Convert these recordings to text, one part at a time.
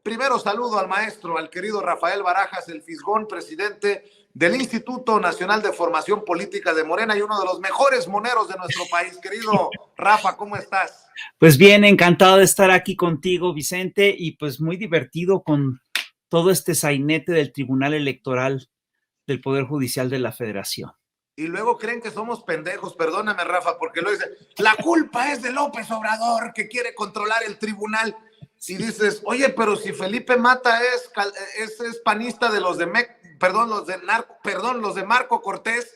Primero saludo al maestro, al querido Rafael Barajas, el Fisgón, presidente del Instituto Nacional de Formación Política de Morena y uno de los mejores moneros de nuestro país. Querido Rafa, ¿cómo estás? Pues bien, encantado de estar aquí contigo, Vicente, y pues muy divertido con todo este sainete del Tribunal Electoral del Poder Judicial de la Federación. Y luego creen que somos pendejos, perdóname, Rafa, porque lo dice, la culpa es de López Obrador, que quiere controlar el tribunal. Y dices, oye, pero si Felipe Mata es panista de los de los de Marco Cortés,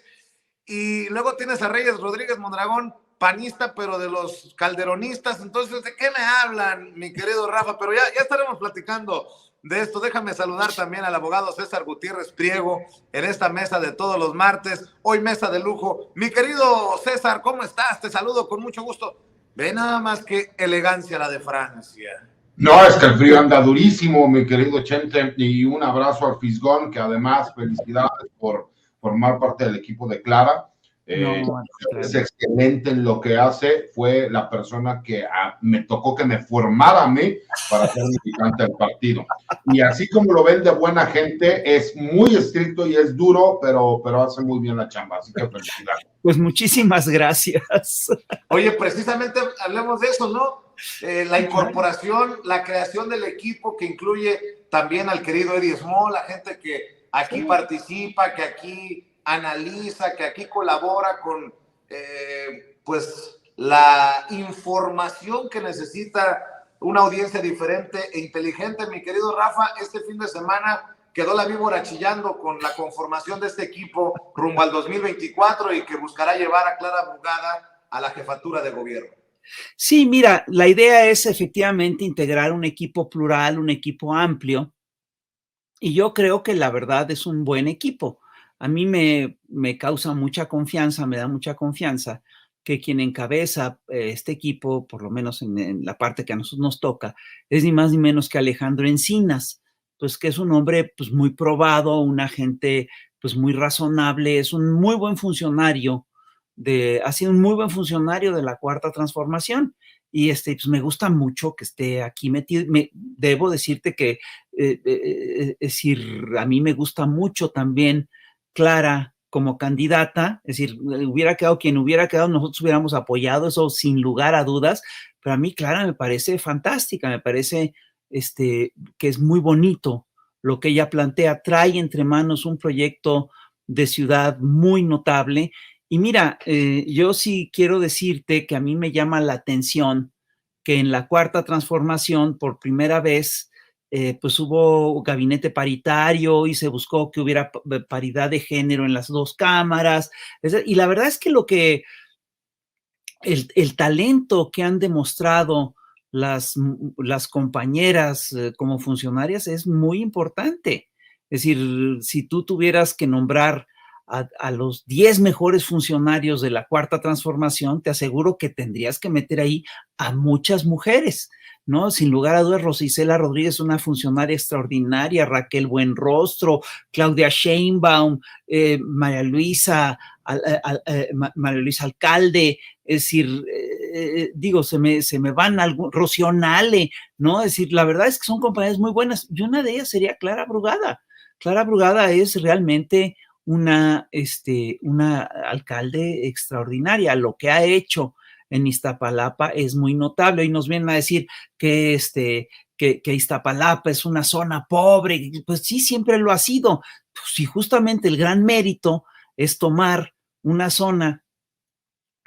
y luego tienes a Reyes Rodríguez Mondragón, panista, pero de los calderonistas. Entonces, ¿de qué me hablan, mi querido Rafa? Pero ya estaremos platicando de esto. Déjame saludar también al abogado César Gutiérrez Priego en esta mesa de todos los martes, hoy mesa de lujo. Mi querido César, ¿cómo estás? Te saludo con mucho gusto. Ve nada más que elegancia la de Francia. No, es que el frío anda durísimo, mi querido Chente, y un abrazo al Fisgón, que además felicidades por formar parte del equipo de Clara. Es excelente en lo que hace. Fue la persona que me tocó que me formara a mí para ser militante del partido. Y así como lo ven de buena gente, es muy estricto y es duro, pero hace muy bien la chamba. Así que felicidades. Pues muchísimas gracias. Oye, precisamente hablemos de eso, ¿no? La incorporación, la creación del equipo que incluye también al querido Eddie Small, la gente que aquí participa, que aquí analiza, que aquí colabora con pues la información que necesita una audiencia diferente e inteligente. Mi querido Rafa, este fin de semana quedó la víbora chillando con la conformación de este equipo rumbo al 2024 y que buscará llevar a Clara Brugada a la jefatura de gobierno. Sí, mira, la idea es efectivamente integrar un equipo plural, un equipo amplio, y yo creo que la verdad es un buen equipo. A mí me causa mucha confianza, me da mucha confianza que quien encabeza este equipo, por lo menos en la parte que a nosotros nos toca, es ni más ni menos que Alejandro Encinas, pues que es un hombre pues muy probado, una gente pues muy razonable, es un muy buen funcionario, ha sido un muy buen funcionario de la Cuarta Transformación. Y pues me gusta mucho que esté aquí metido. Debo decirte que, es decir, a mí me gusta mucho también Clara como candidata, es decir, hubiera quedado quien hubiera quedado, nosotros hubiéramos apoyado eso sin lugar a dudas, pero a mí Clara me parece fantástica, me parece que es muy bonito lo que ella plantea, trae entre manos un proyecto de ciudad muy notable. Y mira, yo sí quiero decirte que a mí me llama la atención que en la Cuarta Transformación, por primera vez, pues hubo gabinete paritario y se buscó que hubiera paridad de género en las dos cámaras. Y la verdad es que el talento que han demostrado las compañeras como funcionarias es muy importante. Es decir, si tú tuvieras que nombrar a los 10 mejores funcionarios de la Cuarta Transformación, te aseguro que tendrías que meter ahí a muchas mujeres, ¿no? Sin lugar a dudas, Rosa Isela Rodríguez, una funcionaria extraordinaria, Raquel Buenrostro, Claudia Sheinbaum, María Luisa Alcalde, es decir, digo, se me van algunos, Rocío Nale, ¿no? Es decir, la verdad es que son compañías muy buenas, y una de ellas sería Clara Brugada. Clara Brugada es realmente una alcalde extraordinaria. Lo que ha hecho en Iztapalapa es muy notable. Hoy nos vienen a decir que Iztapalapa es una zona pobre. Pues sí, siempre lo ha sido. Pues sí, justamente el gran mérito es tomar una zona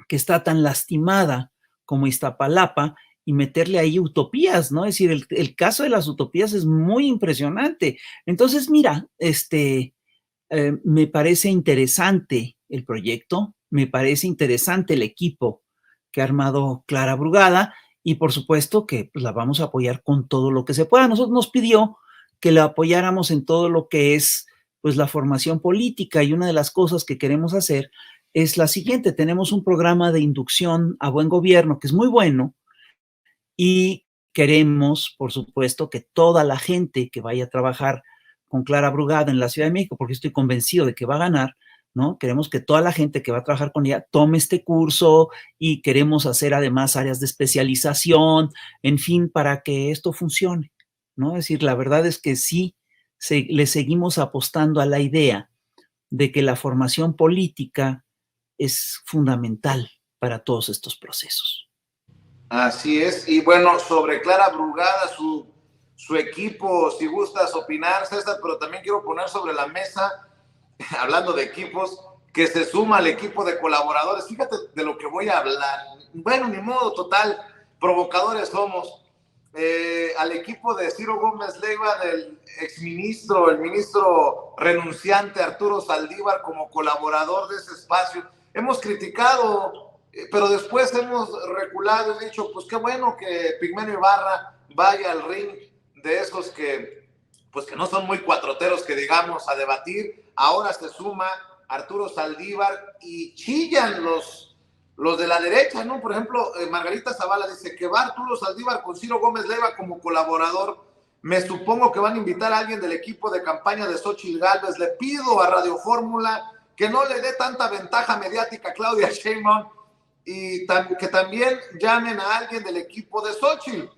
que está tan lastimada como Iztapalapa y meterle ahí utopías, ¿no? Es decir, el caso de las utopías es muy impresionante. Entonces, mira, me parece interesante el proyecto, me parece interesante el equipo que ha armado Clara Brugada y por supuesto que pues, la vamos a apoyar con todo lo que se pueda. Nosotros nos pidió que la apoyáramos en todo lo que es pues la formación política y una de las cosas que queremos hacer es la siguiente. Tenemos un programa de inducción a buen gobierno que es muy bueno y queremos, por supuesto, que toda la gente que vaya a trabajar con Clara Brugada en la Ciudad de México, porque estoy convencido de que va a ganar, ¿no? Queremos que toda la gente que va a trabajar con ella tome este curso y queremos hacer además áreas de especialización, en fin, para que esto funcione. ¿no? Es decir, la verdad es que sí le seguimos apostando a la idea de que la formación política es fundamental para todos estos procesos. Así es, y bueno, sobre Clara Brugada, su equipo, si gustas opinar, César, pero también quiero poner sobre la mesa, hablando de equipos, que se suma al equipo de colaboradores. Fíjate de lo que voy a hablar. Bueno, ni modo, total, provocadores somos. Al equipo de Ciro Gómez Leiva, del exministro, el ministro renunciante Arturo Saldívar, como colaborador de ese espacio. Hemos criticado, pero después hemos reculado y dicho, pues qué bueno que Pigmenio Ibarra vaya al ring de esos que, pues que no son muy cuatroteros, que digamos, a debatir. Ahora se suma Arturo Saldívar y chillan los de la derecha, ¿no? Por ejemplo, Margarita Zavala dice que va Arturo Saldívar con Ciro Gómez Leiva como colaborador. Me supongo que van a invitar a alguien del equipo de campaña de Xóchitl Gálvez. Le pido a Radio Fórmula que no le dé tanta ventaja mediática a Claudia Sheinbaum y que también llamen a alguien del equipo de Xóchitl.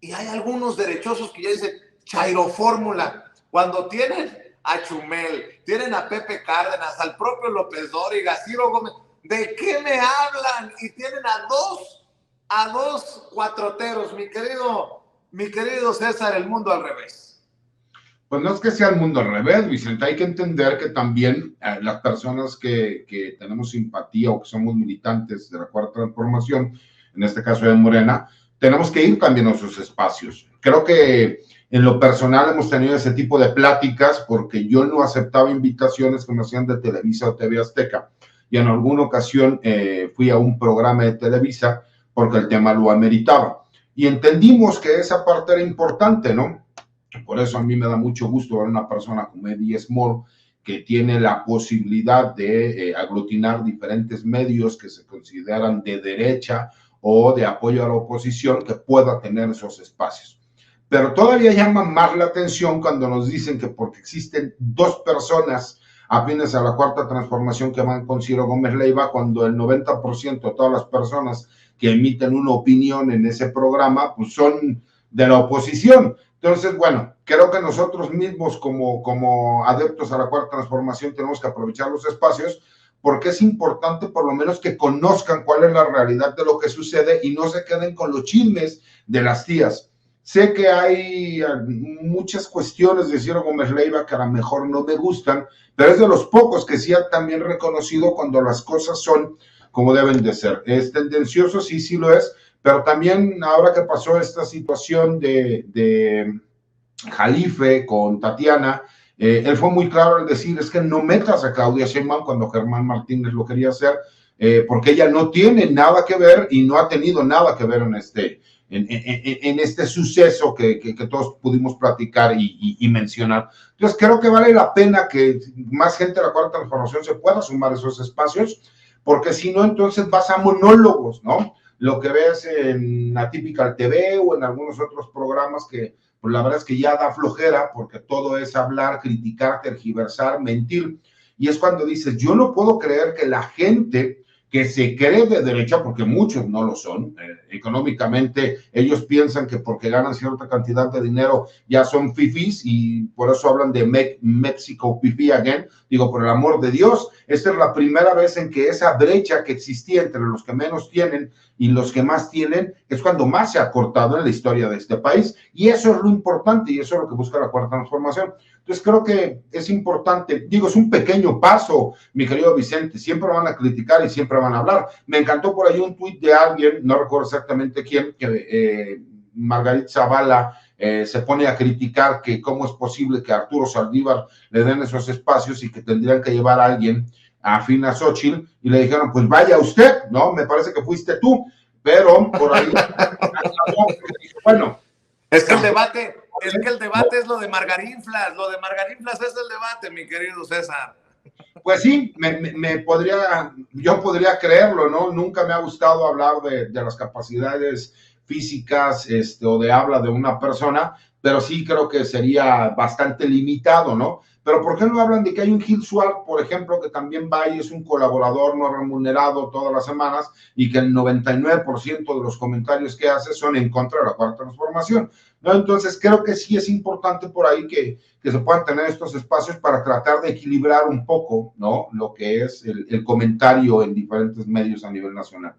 Y hay algunos derechosos que ya dicen Chairo Fórmula, cuando tienen a Chumel, tienen a Pepe Cárdenas, al propio López Dóriga, Ciro Gómez. ¿De qué me hablan? Y tienen a dos cuatroteros, mi querido César, el mundo al revés. Pues no es que sea el mundo al revés, Vicente, hay que entender que también las personas que tenemos simpatía o que somos militantes de la Cuarta Transformación, en este caso de Morena, tenemos que ir también a esos espacios. Creo que en lo personal hemos tenido ese tipo de pláticas porque yo no aceptaba invitaciones que me hacían de Televisa o TV Azteca. Y en alguna ocasión fui a un programa de Televisa porque el tema lo ameritaba. Y entendimos que esa parte era importante, ¿no? Por eso a mí me da mucho gusto ver una persona como Eddie Small que tiene la posibilidad de aglutinar diferentes medios que se consideran de derecha o de apoyo a la oposición, que pueda tener esos espacios. Pero todavía llama más la atención cuando nos dicen que porque existen dos personas afines a la Cuarta Transformación que van con Ciro Gómez Leiva, cuando el 90% de todas las personas que emiten una opinión en ese programa, pues son de la oposición. Entonces, bueno, creo que nosotros mismos como adeptos a la Cuarta Transformación tenemos que aprovechar los espacios porque es importante por lo menos que conozcan cuál es la realidad de lo que sucede y no se queden con los chismes de las tías. Sé que hay muchas cuestiones de Ciro Gómez Leiva que a lo mejor no me gustan, pero es de los pocos que sí ha también reconocido cuando las cosas son como deben de ser. Es tendencioso, sí lo es, pero también ahora que pasó esta situación de Jalife con Tatiana, él fue muy claro en decir, es que no metas a Claudia Sheinbaum cuando Germán Martínez lo quería hacer, porque ella no tiene nada que ver y no ha tenido nada que ver en este suceso que todos pudimos platicar y mencionar. Entonces creo que vale la pena que más gente de la Cuarta Transformación se pueda sumar a esos espacios, porque si no, entonces vas a monólogos, ¿no? Lo que ves en Atypical TV o en algunos otros programas que pues la verdad es que ya da flojera, porque todo es hablar, criticar, tergiversar, mentir, y es cuando dices, yo no puedo creer que la gente que se cree de derecha, porque muchos no lo son, económicamente ellos piensan que porque ganan cierta cantidad de dinero ya son fifís y por eso hablan de Mexico fifí again. Digo, por el amor de Dios, esta es la primera vez en que esa brecha que existía entre los que menos tienen y los que más tienen es cuando más se ha cortado en la historia de este país, y eso es lo importante y eso es lo que busca la Cuarta Transformación. Entonces creo que es importante, digo, es un pequeño paso, mi querido Vicente, siempre van a criticar y siempre van a hablar. Me encantó por ahí un tuit de alguien, no recuerdo exactamente quién, que Margarita Zavala se pone a criticar que cómo es posible que a Arturo Saldívar le den esos espacios y que tendrían que llevar a alguien afín a Xóchitl, y le dijeron, pues vaya usted, ¿no? Me parece que fuiste tú, pero por ahí, bueno. Es que el debate es lo de Margarinflas es el debate, mi querido César. Pues sí, yo podría creerlo, ¿no? Nunca me ha gustado hablar de las capacidades físicas o de habla de una persona, pero sí creo que sería bastante limitado, ¿no? Pero, por ejemplo, hablan de que hay un Gil Suárez, por ejemplo, que también va y es un colaborador no remunerado todas las semanas y que el 99% de los comentarios que hace son en contra de la Cuarta Transformación, ¿no? Entonces, creo que sí es importante por ahí que se puedan tener estos espacios para tratar de equilibrar un poco, ¿no? Lo que es el comentario en diferentes medios a nivel nacional.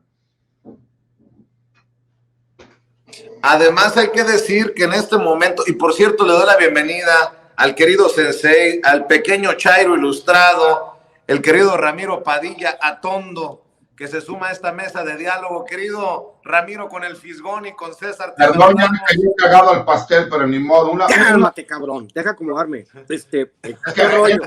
Además, hay que decir que en este momento, y por cierto, le doy la bienvenida al querido Sensei, al pequeño Chairo Ilustrado, el querido Ramiro Padilla Atondo, que se suma a esta mesa de diálogo. Querido Ramiro, con el Fisgón y con César. Perdón, ya me cayó cagado al pastel, pero ni modo. Cálmate, cabrón, deja acomodarme. ¿Qué rollo?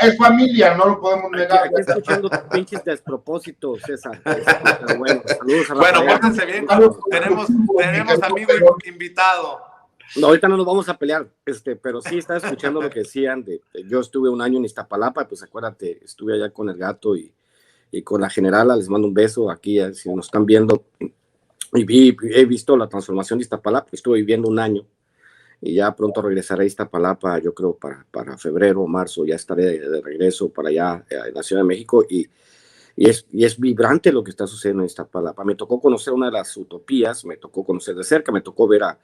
Es familia, no lo podemos negar. Aquí escuchando tus pinches despropósitos, César. Pero bueno, saludos a la Bueno, pórtense bien, tenemos amigo invitado. No, ahorita no nos vamos a pelear, pero sí estaba escuchando lo que decían. Yo estuve un año en Iztapalapa, pues acuérdate, estuve allá con el gato y con la generala. Les mando un beso aquí, si nos están viendo. Y he visto la transformación de Iztapalapa. Estuve viviendo un año y ya pronto regresaré a Iztapalapa. Yo creo para febrero o marzo ya estaré de regreso para allá en la Ciudad de México, y es vibrante lo que está sucediendo en Iztapalapa. Me tocó conocer una de las utopías, me tocó conocer de cerca, me tocó ver a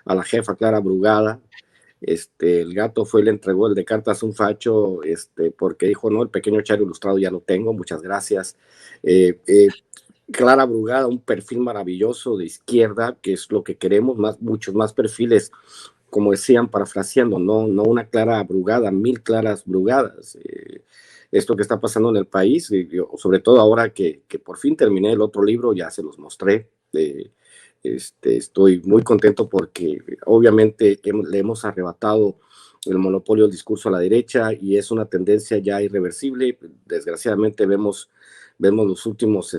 la jefa Clara Brugada. El gato fue y le entregó el de cartas a un facho, porque dijo, no, el pequeño Chairo Ilustrado ya lo tengo, muchas gracias. Clara Brugada, un perfil maravilloso de izquierda, que es lo que queremos, muchos más perfiles, como decían, parafraseando, no una Clara Brugada, 1000 Claras Brugadas. Esto que está pasando en el país, sobre todo ahora que por fin terminé el otro libro, ya se los mostré. Estoy muy contento porque obviamente le hemos arrebatado el monopolio del discurso a la derecha y es una tendencia ya irreversible. Desgraciadamente vemos los últimos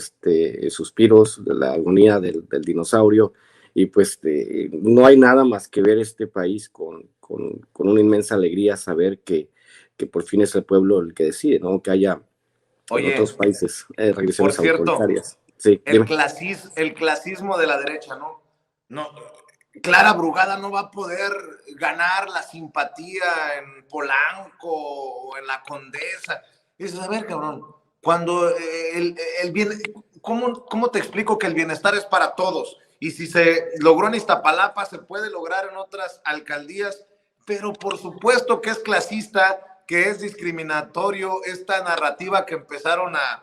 suspiros de la agonía del dinosaurio, y pues no hay nada más que ver este país con una inmensa alegría, saber que por fin es el pueblo el que decide, ¿no? Que haya en otros países regresiones autoritarias. Sí, el clasismo de la derecha, ¿no? Clara Brugada no va a poder ganar la simpatía en Polanco o en la Condesa. Dices, a ver, cabrón, cuando el bien, ¿cómo te explico que el bienestar es para todos? Y si se logró en Iztapalapa, se puede lograr en otras alcaldías, pero por supuesto que es clasista, que es discriminatorio esta narrativa que empezaron a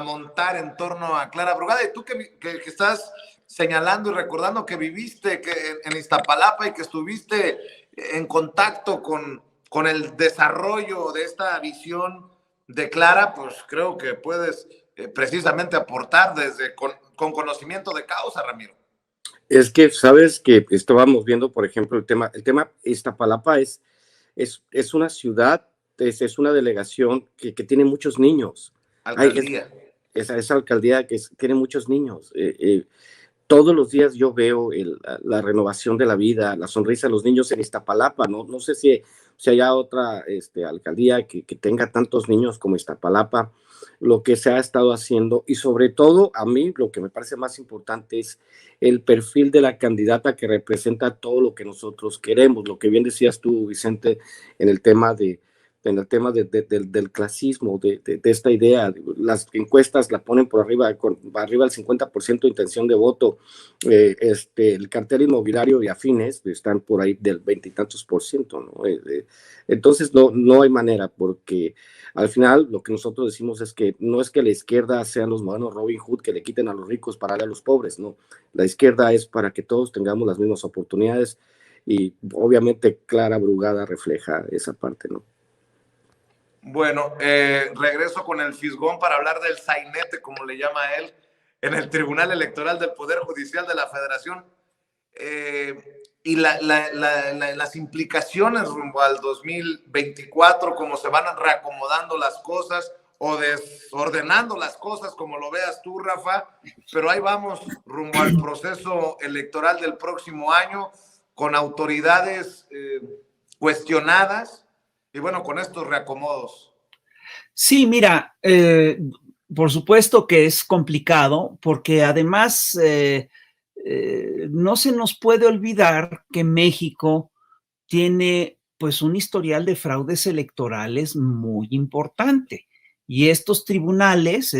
montar en torno a Clara Brugada. Y tú que estás señalando y recordando que viviste en Iztapalapa y que estuviste en contacto con el desarrollo de esta visión de Clara, pues creo que puedes precisamente aportar con conocimiento de causa, Ramiro. Es que, sabes que estábamos viendo, por ejemplo, el tema Iztapalapa es una ciudad, es una delegación que tiene muchos niños. Alcaldía. Esa alcaldía que tiene muchos niños. Todos los días yo veo la renovación de la vida, la sonrisa de los niños en Iztapalapa. No sé si haya otra alcaldía que tenga tantos niños como Iztapalapa, lo que se ha estado haciendo, y sobre todo a mí lo que me parece más importante es el perfil de la candidata que representa todo lo que nosotros queremos, lo que bien decías tú, Vicente, en el tema del clasismo, de esta idea. Las encuestas la ponen por arriba, arriba del 50% de intención de voto. El cartel inmobiliario y afines están por ahí del 20 y tantos %, ¿no? Entonces no hay manera, porque al final lo que nosotros decimos es que no es que la izquierda sean los modernos Robin Hood que le quiten a los ricos para darle a los pobres, no. La izquierda es para que todos tengamos las mismas oportunidades, y obviamente Clara Brugada refleja esa parte, ¿no? Bueno, regreso con el Fisgón para hablar del sainete, como le llama él, en el Tribunal Electoral del Poder Judicial de la Federación, y las implicaciones rumbo al 2024, cómo se van reacomodando las cosas o desordenando las cosas, como lo veas tú, Rafa, pero ahí vamos rumbo al proceso electoral del próximo año, con autoridades cuestionadas, y bueno, con estos reacomodos. Sí, mira, por supuesto que es complicado, porque además no se nos puede olvidar que México tiene pues un historial de fraudes electorales muy importante. Y estos tribunales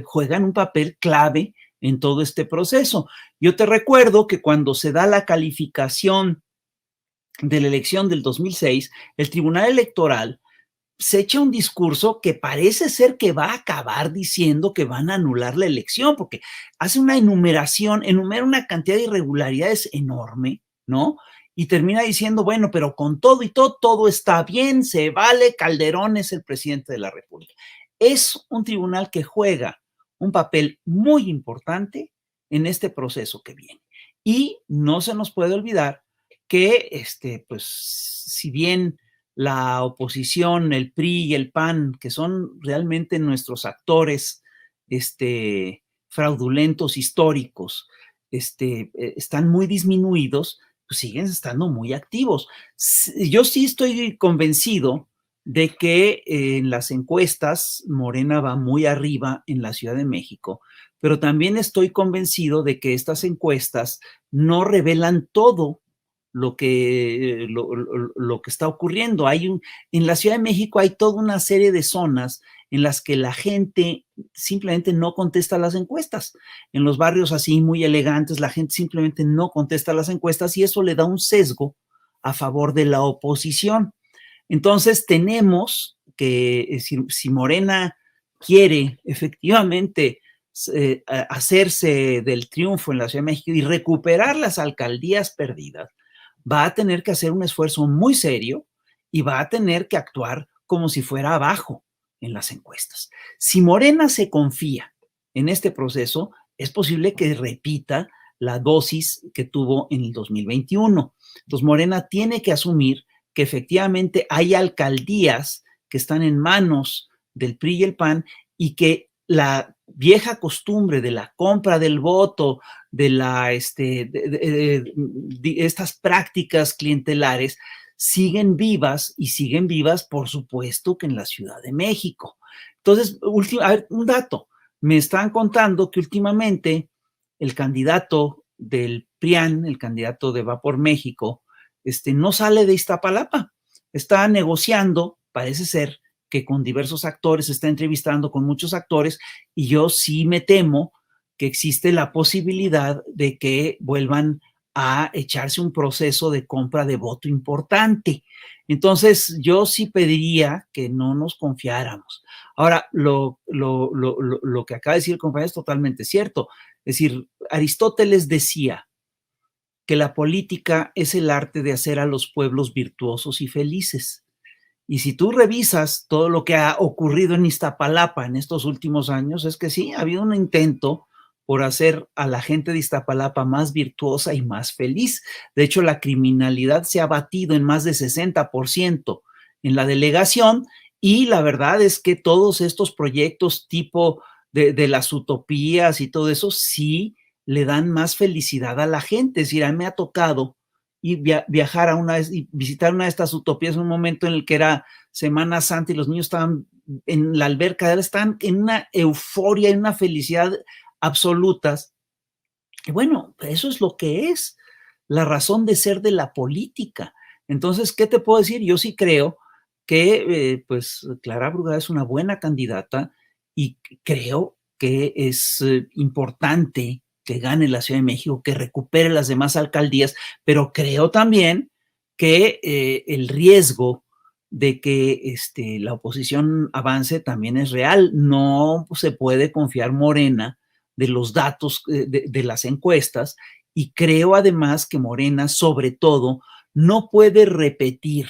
juegan un papel clave en todo este proceso. Yo te recuerdo que cuando se da la calificación de la elección del 2006, el Tribunal Electoral se echa un discurso que parece ser que va a acabar diciendo que van a anular la elección, porque hace una enumeración, enumera una cantidad de irregularidades enorme, ¿no? Y termina diciendo, bueno, pero con todo y todo, todo está bien, se vale, Calderón es el presidente de la República. Es un tribunal que juega un papel muy importante en este proceso que viene. Y no se nos puede olvidar que, pues, si bien la oposición, el PRI y el PAN, que son realmente nuestros actores fraudulentos históricos, están muy disminuidos, pues siguen estando muy activos. Yo sí estoy convencido de que en las encuestas Morena va muy arriba en la Ciudad de México, pero también estoy convencido de que estas encuestas no revelan todo lo que está ocurriendo. En la Ciudad de México hay toda una serie de zonas en las que la gente simplemente no contesta las encuestas. En los barrios así muy elegantes, la gente simplemente no contesta las encuestas y eso le da un sesgo a favor de la oposición. Entonces tenemos que, si Morena quiere efectivamente hacerse del triunfo en la Ciudad de México y recuperar las alcaldías perdidas, va a tener que hacer un esfuerzo muy serio y va a tener que actuar como si fuera abajo en las encuestas. Si Morena se confía en este proceso, es posible que repita la dosis que tuvo en el 2021. Entonces, Morena tiene que asumir que efectivamente hay alcaldías que están en manos del PRI y el PAN y que la vieja costumbre de la compra del voto, de estas prácticas clientelares siguen vivas y siguen vivas, por supuesto, que en la Ciudad de México. Entonces, a ver, un dato. Me están contando que últimamente el candidato del PRIAN, el candidato de Va por México, no sale de Iztapalapa. Está negociando, parece ser, que con diversos actores, está entrevistando con muchos actores, y yo sí me temo que existe la posibilidad de que vuelvan a echarse un proceso de compra de voto importante. Entonces, yo sí pediría que no nos confiáramos. Ahora, lo que acaba de decir el compañero es totalmente cierto. Es decir, Aristóteles decía que la política es el arte de hacer a los pueblos virtuosos y felices. Y si tú revisas todo lo que ha ocurrido en Iztapalapa en estos últimos años, es que sí, ha habido un intento por hacer a la gente de Iztapalapa más virtuosa y más feliz. De hecho, la criminalidad se ha batido en más de 60% en la delegación, y la verdad es que todos estos proyectos tipo de las utopías y todo eso sí le dan más felicidad a la gente. Es decir, a mí me ha tocado y viajar y visitar una de estas utopías en un momento en el que era Semana Santa y los niños estaban en la alberca, estaban en una euforia, en una felicidad absolutas. Y bueno, eso es lo que es la razón de ser de la política. Entonces, ¿qué te puedo decir? Yo sí creo que pues Clara Brugada es una buena candidata y creo que es importante que gane la Ciudad de México, que recupere las demás alcaldías, pero creo también que el riesgo de que la oposición avance también es real. No se puede confiar Morena de los datos de las encuestas, y creo además que Morena, sobre todo, no puede repetir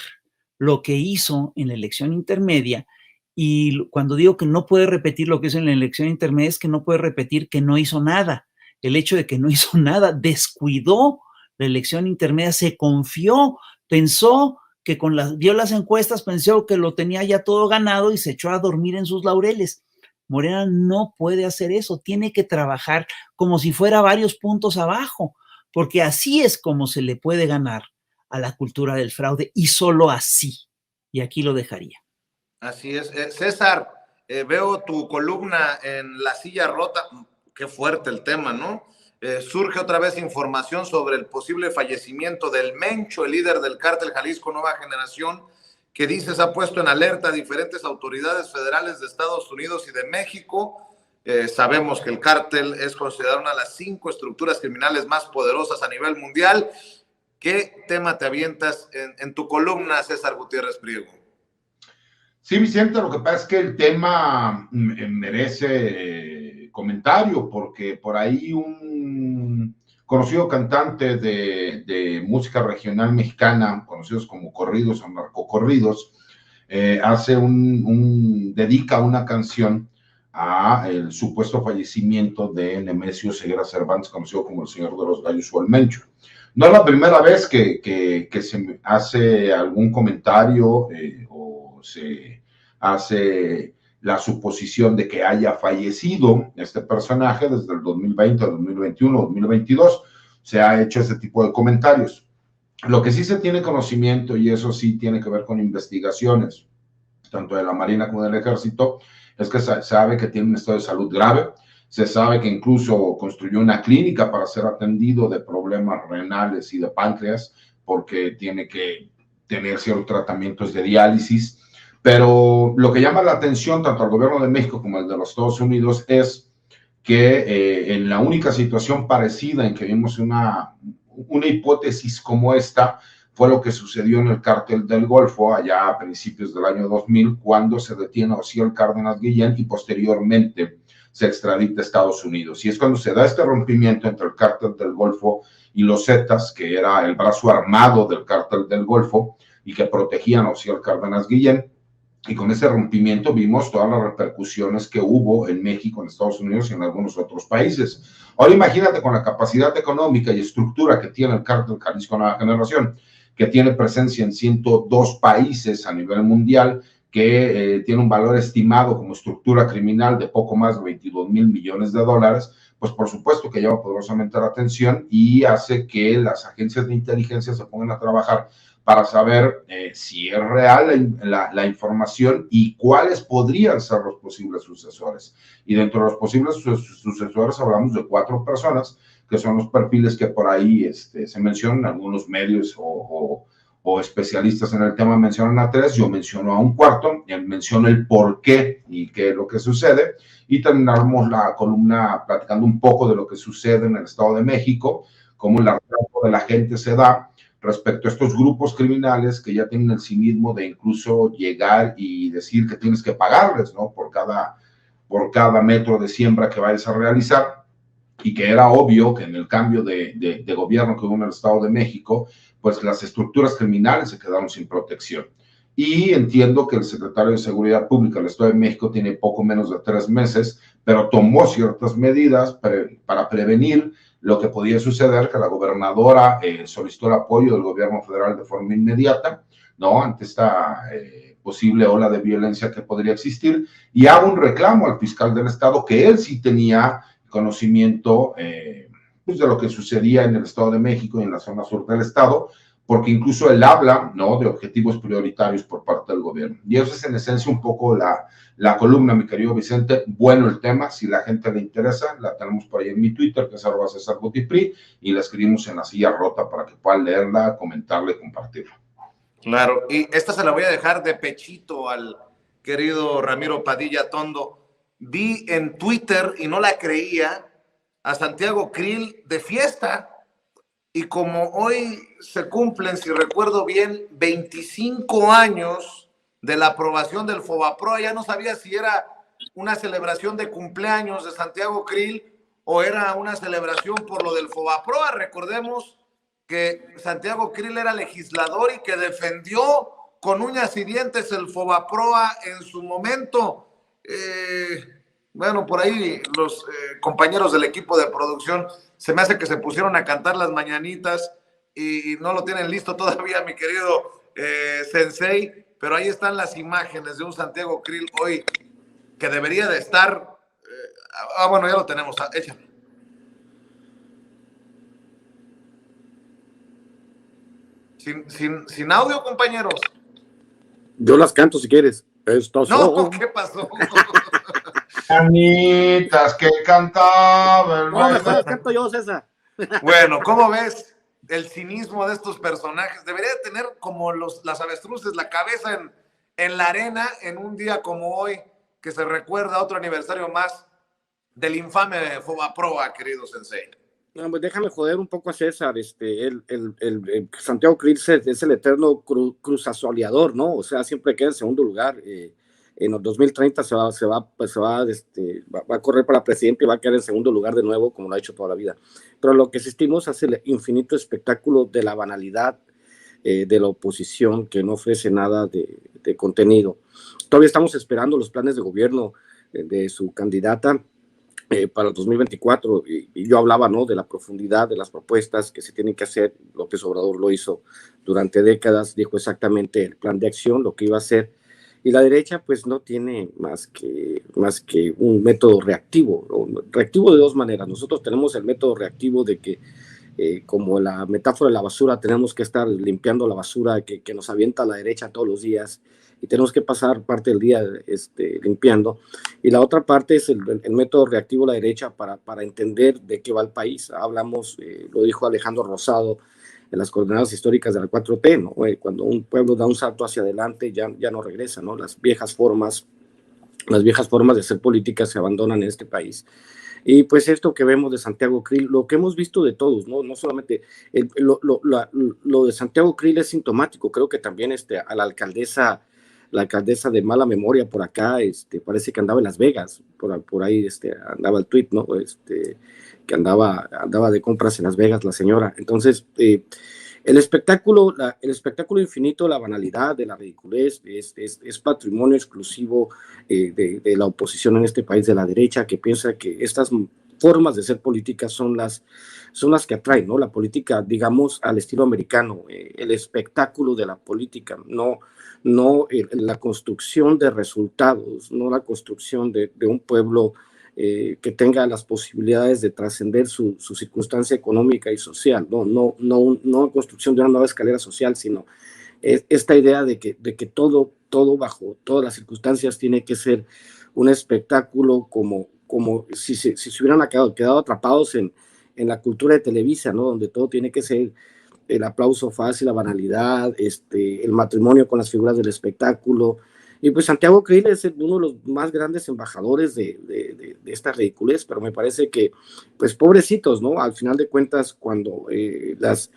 lo que hizo en la elección intermedia. Y cuando digo que no puede repetir lo que hizo en la elección intermedia, es que no puede repetir que no hizo nada. El hecho de que no hizo nada descuidó la elección intermedia, se confió, pensó que vio las encuestas, pensó que lo tenía ya todo ganado y se echó a dormir en sus laureles. Morena no puede hacer eso, tiene que trabajar como si fuera varios puntos abajo, porque así es como se le puede ganar a la cultura del fraude, y solo así. Y aquí lo dejaría. Así es. César, veo tu columna en La Silla Rota. Qué fuerte el tema, ¿no? surge otra vez información sobre el posible fallecimiento del Mencho, el líder del cártel Jalisco Nueva Generación, que dice se ha puesto en alerta a diferentes autoridades federales de Estados Unidos y de México. Sabemos que el cártel es considerado una de las 5 estructuras criminales más poderosas a nivel mundial. ¿Qué tema te avientas en tu columna, César Gutiérrez Priego? Sí, Vicente, lo que pasa es que el tema merece comentario, porque por ahí un conocido cantante de música regional mexicana, conocidos como corridos o narcocorridos, dedica una canción a el supuesto fallecimiento de Nemesio Ceguera Cervantes, conocido como el Señor de los Gallos o el Mencho. No es la primera vez que se hace algún comentario o se hace la suposición de que haya fallecido este personaje desde el 2020, 2021, 2022. Se ha hecho ese tipo de comentarios. Lo que sí se tiene conocimiento, y eso sí tiene que ver con investigaciones, tanto de la Marina como del Ejército, es que se sabe que tiene un estado de salud grave. Se sabe que incluso construyó una clínica para ser atendido de problemas renales y de páncreas, porque tiene que tener ciertos tratamientos de diálisis. Pero lo que llama la atención tanto al gobierno de México como al de los Estados Unidos es que en la única situación parecida en que vimos una hipótesis como esta fue lo que sucedió en el cártel del Golfo allá a principios del año 2000, cuando se detiene a Osiel Cárdenas Guillén y posteriormente se extradita a Estados Unidos. Y es cuando se da este rompimiento entre el cártel del Golfo y los Zetas, que era el brazo armado del cártel del Golfo y que protegían a Osiel Cárdenas Guillén. Y con ese rompimiento vimos todas las repercusiones que hubo en México, en Estados Unidos y en algunos otros países. Ahora imagínate con la capacidad económica y estructura que tiene el cártel Jalisco Nueva Generación, que tiene presencia en 102 países a nivel mundial, que tiene un valor estimado como estructura criminal de poco más de 22 mil millones de dólares, pues por supuesto que llama poderosamente la atención y hace que las agencias de inteligencia se pongan a trabajar para saber si es real la información y cuáles podrían ser los posibles sucesores. Y dentro de los posibles sucesores hablamos de 4 personas, que son los perfiles que por ahí se mencionan, algunos medios o especialistas en el tema mencionan a 3, yo menciono a un cuarto, y menciono el por qué y qué es lo que sucede, y terminamos la columna platicando un poco de lo que sucede en el Estado de México, cómo el arraigo de la gente se da respecto a estos grupos criminales que ya tienen el cinismo de incluso llegar y decir que tienes que pagarles, ¿no? Por cada metro de siembra que vayas a realizar, y que era obvio que en el cambio de gobierno que hubo en el Estado de México, pues las estructuras criminales se quedaron sin protección. Y entiendo que el secretario de Seguridad Pública del Estado de México tiene poco menos de 3 meses, pero tomó ciertas medidas para prevenir lo que podía suceder, que la gobernadora solicitó el apoyo del gobierno federal de forma inmediata, ¿no? Ante esta posible ola de violencia que podría existir, y hago un reclamo al fiscal del Estado, que él sí tenía conocimiento pues de lo que sucedía en el Estado de México y en la zona sur del Estado, porque incluso él habla, ¿no?, de objetivos prioritarios por parte del gobierno. Y eso es en esencia un poco la columna, mi querido Vicente. Bueno el tema, si la gente le interesa, la tenemos por ahí en mi Twitter, que es @CesarGutiPri, y la escribimos en la silla rota para que puedan leerla, comentarla y compartirla. Claro, y esta se la voy a dejar de pechito al querido Ramiro Padilla Tondo. Vi en Twitter, y no la creía, a Santiago Krill de fiesta. Y como hoy se cumplen, si recuerdo bien, 25 años de la aprobación del FOBAPROA, ya no sabía si era una celebración de cumpleaños de Santiago Krill o era una celebración por lo del FOBAPROA. Recordemos que Santiago Krill era legislador y que defendió con uñas y dientes el FOBAPROA en su momento. Bueno, por ahí los compañeros del equipo de producción se me hace que se pusieron a cantar las mañanitas y no lo tienen listo todavía, mi querido Sensei, pero ahí están las imágenes de un Santiago Krill hoy que debería de estar. Bueno, ya lo tenemos, échalo. Sin audio, compañeros. Yo las canto si quieres. No, ¿qué pasó? Anitas que cantaba el No, mejor las canto yo, César. Bueno, ¿cómo ves el cinismo de estos personajes? Debería tener como las avestruces la cabeza en la arena en un día como hoy, que se recuerda otro aniversario más del infame Fobaproa, querido Sensei. No, pues déjame joder un poco a César. El Santiago Krill es el eterno cruzazoleador, ¿no? O sea, siempre queda en segundo lugar. En los 2030 va a correr para presidente y va a quedar en segundo lugar de nuevo, como lo ha hecho toda la vida. Pero lo que asistimos es el infinito espectáculo de la banalidad de la oposición, que no ofrece nada de contenido. Todavía estamos esperando los planes de gobierno de su candidata para el 2024, y yo hablaba, ¿no?, de la profundidad de las propuestas que se tienen que hacer. López Obrador lo hizo durante décadas, dijo exactamente el plan de acción, lo que iba a hacer, y la derecha pues no tiene más que un método reactivo, ¿no? Reactivo de dos maneras. Nosotros tenemos el método reactivo de que como la metáfora de la basura, tenemos que estar limpiando la basura que nos avienta a la derecha todos los días, y tenemos que pasar parte del día limpiando. Y la otra parte es el método reactivo de la derecha para entender de qué va el país. Hablamos, lo dijo Alejandro Rosado, en las coordenadas históricas de la 4T, ¿no? Cuando un pueblo da un salto hacia adelante, ya no regresa, ¿no? Las viejas formas de hacer política se abandonan en este país. Y pues esto que vemos de Santiago Krill, lo que hemos visto de todos, no solamente lo de Santiago Krill es sintomático. Creo que también a la alcaldesa de mala memoria por acá, parece que andaba en Las Vegas, por ahí andaba el tweet, ¿no? Que andaba de compras en Las Vegas la señora. Entonces, el espectáculo infinito, la banalidad de la ridiculez, es patrimonio exclusivo de la oposición en este país, de la derecha, que piensa que estas formas de ser políticas son las que atraen, ¿no? La política, digamos, al estilo americano, el espectáculo de la política, no la construcción de resultados, no la construcción de un pueblo que tenga las posibilidades de trascender su circunstancia económica y social, no la construcción de una nueva escalera social, sino esta idea de que todo bajo todas las circunstancias tiene que ser un espectáculo, como si se hubieran quedado atrapados en la cultura de Televisa, ¿no? Donde todo tiene que ser el aplauso fácil, la banalidad, el matrimonio con las figuras del espectáculo. Y pues Santiago Krill es uno de los más grandes embajadores de esta ridiculez, pero me parece que, pues pobrecitos, ¿no? Al final de cuentas, cuando las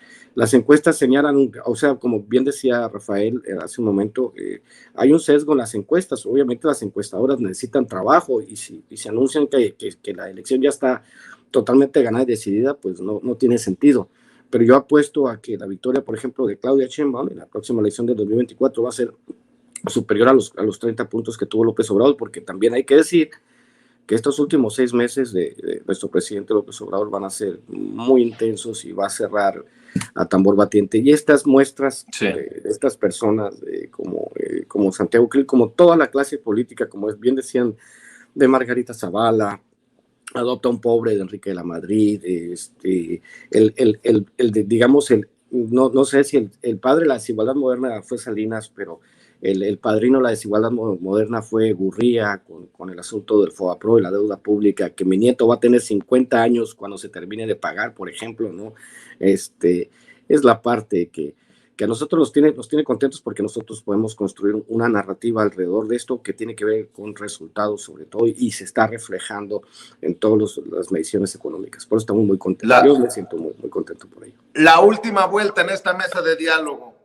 encuestas señalan, o sea, como bien decía Rafael hace un momento, hay un sesgo en las encuestas. Obviamente las encuestadoras necesitan trabajo, y si anuncian que la elección ya está totalmente ganada y decidida, pues no tiene sentido. Pero yo apuesto a que la victoria, por ejemplo, de Claudia Sheinbaum en la próxima elección del 2024 va a ser superior a los 30 puntos que tuvo López Obrador, porque también hay que decir que estos últimos 6 meses de nuestro presidente López Obrador van a ser muy intensos y va a cerrar a tambor batiente. Y estas muestras de estas personas como Santiago Krill, como toda la clase política, como bien decían, de Margarita Zavala, Adopta un Pobre de Enrique de la Madrid, digamos, no sé si el padre de la desigualdad moderna fue Salinas, pero el padrino de la desigualdad moderna fue Gurría, con el asunto del Fobaproa y la deuda pública, que mi nieto va a tener 50 años cuando se termine de pagar, por ejemplo, ¿no? Es la parte que a nosotros nos tiene contentos, porque nosotros podemos construir una narrativa alrededor de esto que tiene que ver con resultados, sobre todo, y se está reflejando en todas las mediciones económicas. Por eso estamos muy contentos. Yo me siento muy, muy contento por ello. La última vuelta en esta mesa de diálogo.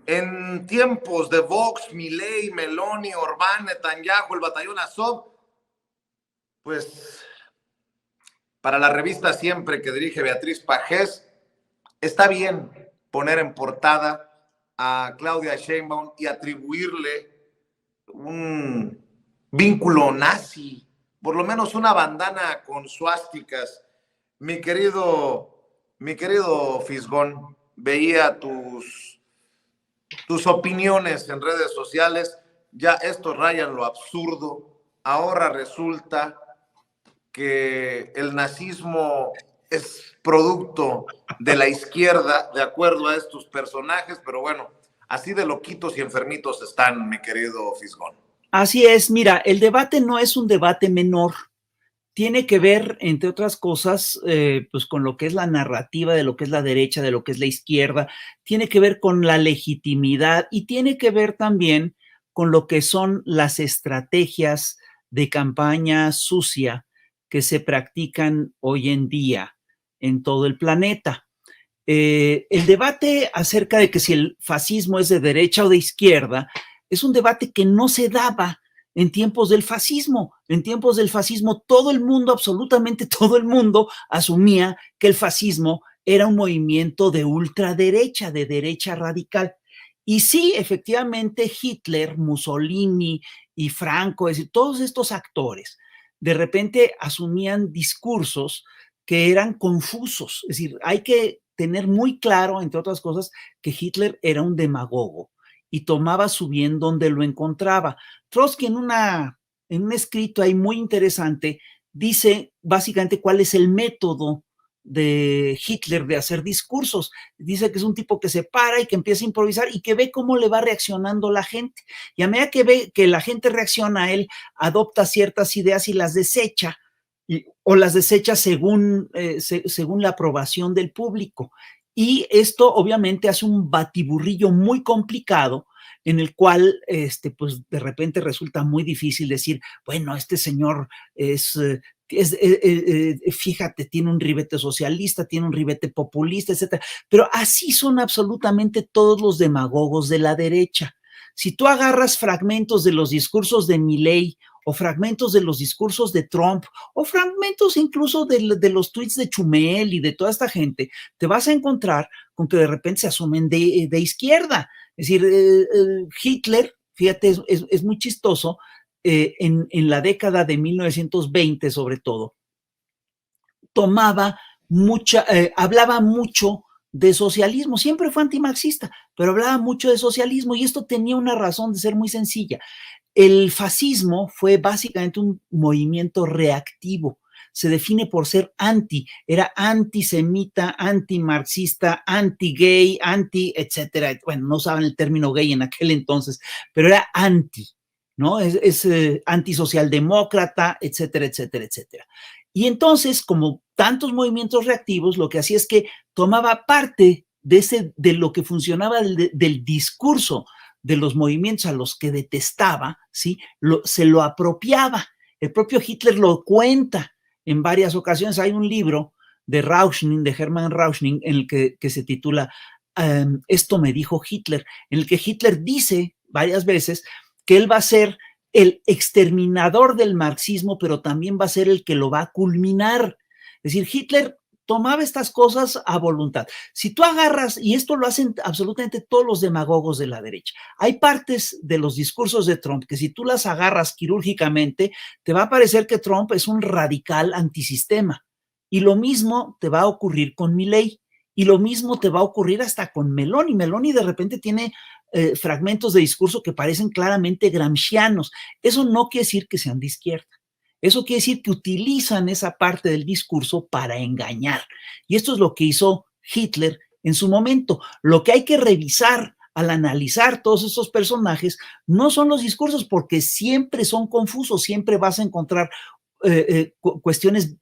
En tiempos de Vox, Milei, Meloni, Orbán, Netanyahu, el batallón Azov, pues para la revista Siempre, que dirige Beatriz Pajés, está bien poner en portada a Claudia Sheinbaum y atribuirle un vínculo nazi, por lo menos una bandana con suásticas. Mi querido Fisgón, veía tus opiniones en redes sociales. Ya esto raya en lo absurdo. Ahora resulta que el nazismo es producto de la izquierda, de acuerdo a estos personajes, pero bueno, así de loquitos y enfermitos están, mi querido Fisgón. Así es, mira, el debate no es un debate menor. Tiene que ver, entre otras cosas, pues con lo que es la narrativa de lo que es la derecha, de lo que es la izquierda, tiene que ver con la legitimidad y tiene que ver también con lo que son las estrategias de campaña sucia que se practican hoy en día en todo el planeta. El debate acerca de que si el fascismo es de derecha o de izquierda es un debate que no se daba en tiempos del fascismo. En tiempos del fascismo, todo el mundo, absolutamente todo el mundo, asumía que el fascismo era un movimiento de ultraderecha, de derecha radical. Y sí, efectivamente, Hitler, Mussolini y Franco, es decir, todos estos actores, de repente asumían discursos que eran confusos. Es decir, hay que tener muy claro, entre otras cosas, que Hitler era un demagogo y tomaba su bien donde lo encontraba. Trotsky en un escrito ahí muy interesante dice básicamente cuál es el método de Hitler de hacer discursos. Dice que es un tipo que se para y que empieza a improvisar y que ve cómo le va reaccionando la gente. Y a medida que ve que la gente reacciona, él adopta ciertas ideas y las desecha, o las desecha según la aprobación del público. Y esto obviamente hace un batiburrillo muy complicado en el cual, pues de repente resulta muy difícil decir, bueno, este señor fíjate, tiene un ribete socialista, tiene un ribete populista, etcétera. Pero así son absolutamente todos los demagogos de la derecha. Si tú agarras fragmentos de los discursos de Milei o fragmentos de los discursos de Trump o fragmentos incluso de los tweets de Chumel y de toda esta gente, te vas a encontrar con que de repente se asumen de izquierda. Es decir, Hitler, fíjate, es muy chistoso, en la década de 1920 sobre todo, hablaba mucho de socialismo, siempre fue antimarxista, pero hablaba mucho de socialismo y esto tenía una razón de ser muy sencilla. El fascismo fue básicamente un movimiento reactivo. Se define por ser era antisemita, antimarxista, anti-gay, etcétera. Bueno, no usaban el término gay en aquel entonces, pero era ¿no? Es antisocialdemócrata, etcétera, etcétera, etcétera. Y entonces, como tantos movimientos reactivos, lo que hacía es que tomaba parte de lo que funcionaba del discurso de los movimientos a los que detestaba, ¿sí? Se lo apropiaba. El propio Hitler lo cuenta en varias ocasiones. Hay un libro de Hermann Rauschning, en el que se titula Esto me dijo Hitler, en el que Hitler dice varias veces que él va a ser el exterminador del marxismo, pero también va a ser el que lo va a culminar. Es decir, Hitler tomaba estas cosas a voluntad. Si tú agarras, y esto lo hacen absolutamente todos los demagogos de la derecha, hay partes de los discursos de Trump que si tú las agarras quirúrgicamente, te va a parecer que Trump es un radical antisistema. Y lo mismo te va a ocurrir con Milei. Y lo mismo te va a ocurrir hasta con Meloni. Meloni de repente tiene fragmentos de discurso que parecen claramente gramscianos. Eso no quiere decir que sean de izquierda. Eso quiere decir que utilizan esa parte del discurso para engañar. Y esto es lo que hizo Hitler en su momento. Lo que hay que revisar al analizar todos estos personajes no son los discursos, porque siempre son confusos, siempre vas a encontrar cuestiones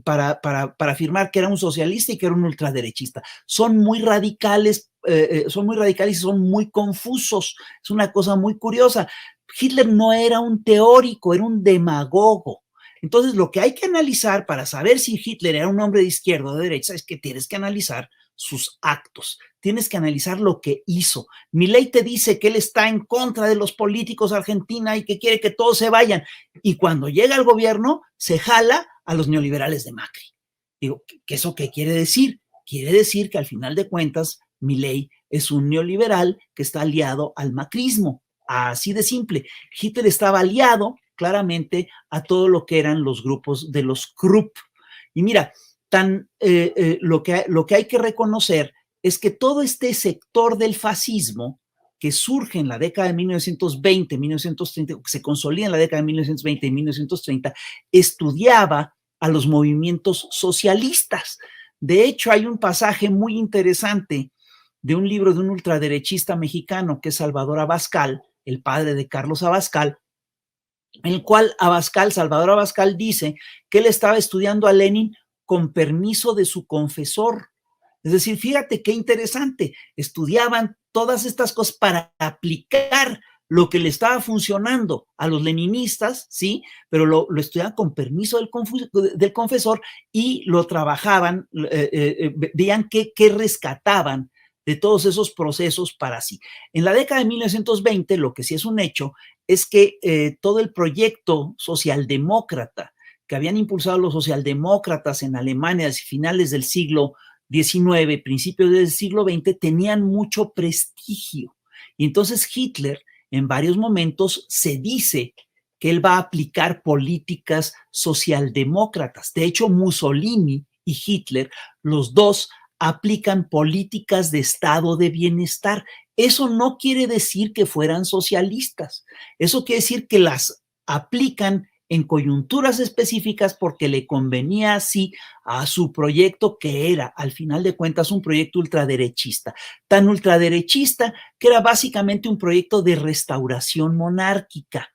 para afirmar que era un socialista y que era un ultraderechista. Son muy radicales y son muy confusos. Es una cosa muy curiosa. Hitler no era un teórico, era un demagogo. Entonces, lo que hay que analizar para saber si Hitler era un hombre de izquierda o de derecha es que tienes que analizar sus actos, tienes que analizar lo que hizo. Milei te dice que él está en contra de los políticos de Argentina y que quiere que todos se vayan, y cuando llega al gobierno se jala a los neoliberales de Macri. Digo, ¿eso qué quiere decir? Quiere decir que al final de cuentas Milei es un neoliberal que está aliado al macrismo. Así de simple. Hitler estaba aliado claramente a todo lo que eran los grupos de los Krupp. Y mira, lo que hay que reconocer es que todo este sector del fascismo que surge en la década de 1920, 1930, que se consolida en la década de 1920 y 1930, estudiaba a los movimientos socialistas. De hecho, hay un pasaje muy interesante de un libro de un ultraderechista mexicano que es Salvador Abascal, el padre de Carlos Abascal, en el cual Salvador Abascal dice que él estaba estudiando a Lenin con permiso de su confesor. Es decir, fíjate qué interesante, estudiaban todas estas cosas para aplicar lo que le estaba funcionando a los leninistas, ¿sí? Pero lo estudiaban con permiso del confesor y lo trabajaban, veían qué rescataban de todos esos procesos para sí. En la década de 1920, lo que sí es un hecho es que todo el proyecto socialdemócrata que habían impulsado los socialdemócratas en Alemania a finales del siglo XIX, principios del siglo XX, tenían mucho prestigio. Y entonces Hitler, en varios momentos, se dice que él va a aplicar políticas socialdemócratas. De hecho, Mussolini y Hitler, los dos aplican políticas de estado de bienestar. Eso no quiere decir que fueran socialistas. Eso quiere decir que las aplican en coyunturas específicas porque le convenía así a su proyecto, que era, al final de cuentas, un proyecto ultraderechista. Tan ultraderechista que era básicamente un proyecto de restauración monárquica.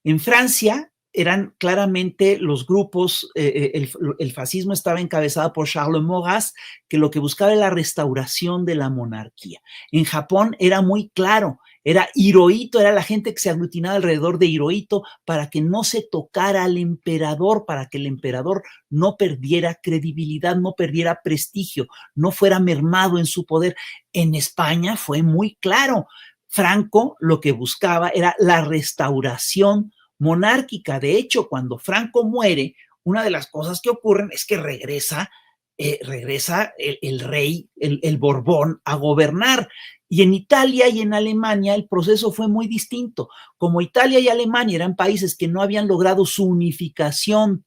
En Francia eran claramente los grupos, el fascismo estaba encabezado por Charles Maurras, que lo que buscaba era la restauración de la monarquía. En Japón era muy claro, era Hirohito, era la gente que se aglutinaba alrededor de Hirohito para que no se tocara al emperador, para que el emperador no perdiera credibilidad, no perdiera prestigio, no fuera mermado en su poder. En España fue muy claro. Franco lo que buscaba era la restauración monárquica. De hecho, cuando Franco muere, una de las cosas que ocurren es que regresa el rey, el Borbón, a gobernar. Y en Italia y en Alemania el proceso fue muy distinto. Como Italia y Alemania eran países que no habían logrado su unificación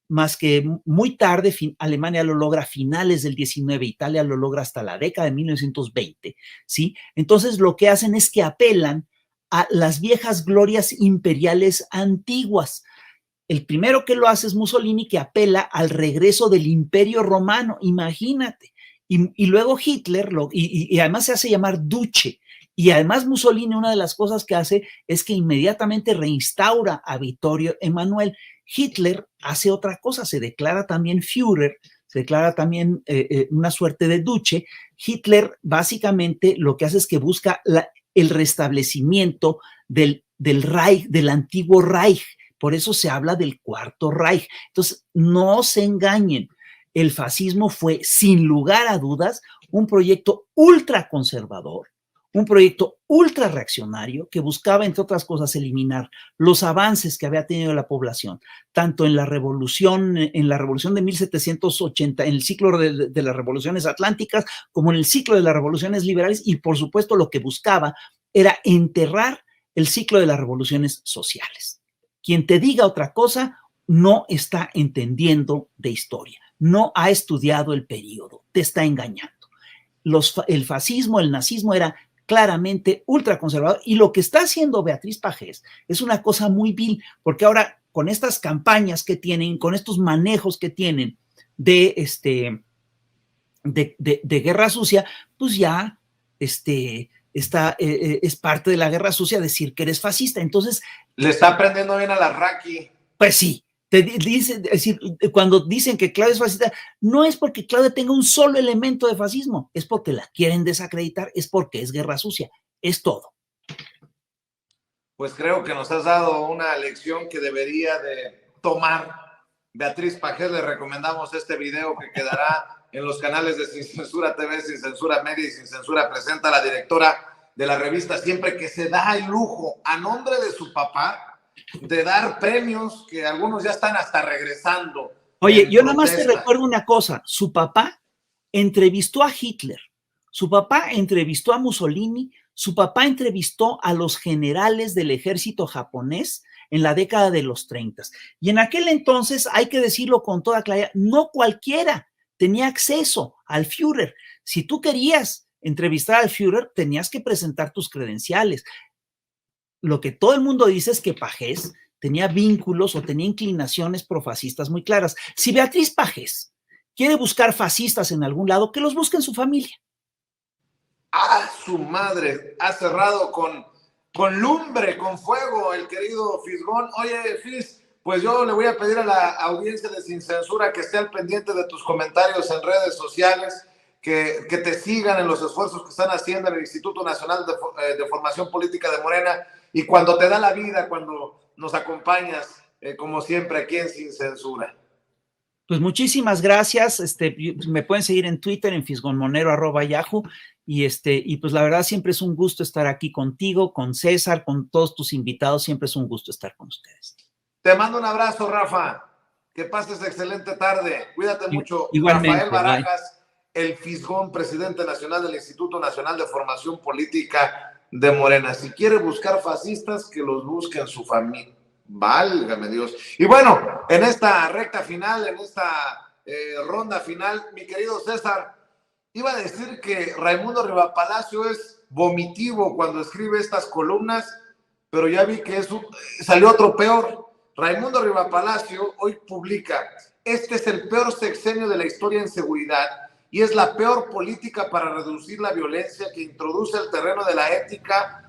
más que muy tarde, Alemania lo logra a finales del 19, Italia lo logra hasta la década de 1920, ¿sí? Entonces lo que hacen es que apelan a las viejas glorias imperiales antiguas. El primero que lo hace es Mussolini, que apela al regreso del Imperio Romano, imagínate. Y luego Hitler, y además se hace llamar Duce. Y además Mussolini, una de las cosas que hace es que inmediatamente reinstaura a Vittorio Emanuele. Hitler hace otra cosa, se declara también Führer, se declara también una suerte de Duce. Hitler básicamente lo que hace es que busca el restablecimiento del Reich, del antiguo Reich. Por eso se habla del Cuarto Reich. Entonces, no se engañen. El fascismo fue, sin lugar a dudas, un proyecto ultraconservador, un proyecto ultra reaccionario que buscaba, entre otras cosas, eliminar los avances que había tenido la población, tanto en la revolución de 1780, en el ciclo de las revoluciones atlánticas, como en el ciclo de las revoluciones liberales, y por supuesto lo que buscaba era enterrar el ciclo de las revoluciones sociales. Quien te diga otra cosa no está entendiendo de historia, no ha estudiado el periodo, te está engañando. El fascismo, el nazismo era claramente ultraconservador, y lo que está haciendo Beatriz Pajés es una cosa muy vil, porque ahora con estas campañas que tienen, con estos manejos que tienen de guerra sucia, pues ya es parte de la guerra sucia decir que eres fascista. Entonces le está aprendiendo bien a la Raki. Pues sí, es decir, cuando dicen que Claudia es fascista, no es porque Claudia tenga un solo elemento de fascismo, es porque la quieren desacreditar, es porque es guerra sucia, es todo. Pues creo que nos has dado una lección que debería de tomar Beatriz Pajés. Le recomendamos este video que quedará en los canales de Sin Censura TV, Sin Censura Media y Sin Censura Presenta, la directora de la revista Siempre, que se da el lujo, a nombre de su papá, de dar premios que algunos ya están hasta regresando. Oye, yo nada más te recuerdo una cosa, su papá entrevistó a Hitler, su papá entrevistó a Mussolini, su papá entrevistó a los generales del ejército japonés en la década de los 30. Y en aquel entonces, hay que decirlo con toda claridad, no cualquiera tenía acceso al Führer. Si tú querías entrevistar al Führer, tenías que presentar tus credenciales. Lo que todo el mundo dice es que Pajés tenía vínculos o tenía inclinaciones profascistas muy claras. Si Beatriz Pajés quiere buscar fascistas en algún lado, que los busque en su familia. ¡Ah, su madre! Ha cerrado con con lumbre, con fuego, el querido Fisgón. Oye, Fis, pues yo le voy a pedir a la audiencia de Sin Censura que esté al pendiente de tus comentarios en redes sociales, que te sigan en los esfuerzos que están haciendo en el Instituto Nacional de Formación Política de Morena, y cuando te da la vida, cuando nos acompañas, como siempre, aquí en Sin Censura. Pues muchísimas gracias. Me pueden seguir en Twitter, en fisgonmonero@yahoo, y pues la verdad siempre es un gusto estar aquí contigo, con César, con todos tus invitados. Siempre es un gusto estar con ustedes. Te mando un abrazo, Rafa. Que pases excelente tarde. Cuídate mucho. Igualmente. Rafael Barajas, el Fisgón, presidente nacional del Instituto Nacional de Formación Política de Morena. Si quiere buscar fascistas, que los busque en su familia. Válgame Dios. Y bueno, en esta recta final, en esta ronda final, mi querido César, iba a decir que Raimundo Rivapalacio es vomitivo cuando escribe estas columnas, pero ya vi que salió otro peor. Raimundo Rivapalacio hoy publica: este es el peor sexenio de la historia en seguridad y es la peor política para reducir la violencia que introduce al terreno de la ética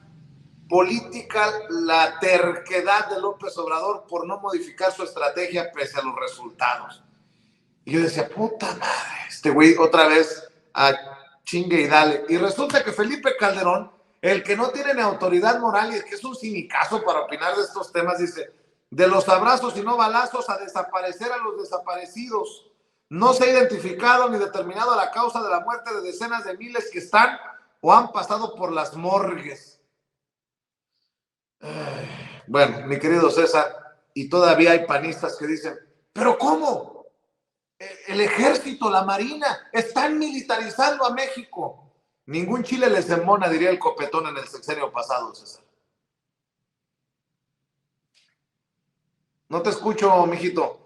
política la terquedad de López Obrador por no modificar su estrategia pese a los resultados. Y yo decía, puta madre, este güey otra vez a chingue y dale. Y resulta que Felipe Calderón, el que no tiene ni autoridad moral y es que es un cinicazo para opinar de estos temas, dice: de los abrazos y no balazos a desaparecer a los desaparecidos. No se ha identificado ni determinado la causa de la muerte de decenas de miles que están o han pasado por las morgues. Bueno, mi querido César, y todavía hay panistas que dicen, ¿pero cómo? El ejército, la marina, están militarizando a México. Ningún chile les embona, diría el Copetón en el sexenio pasado, César. No te escucho, mijito.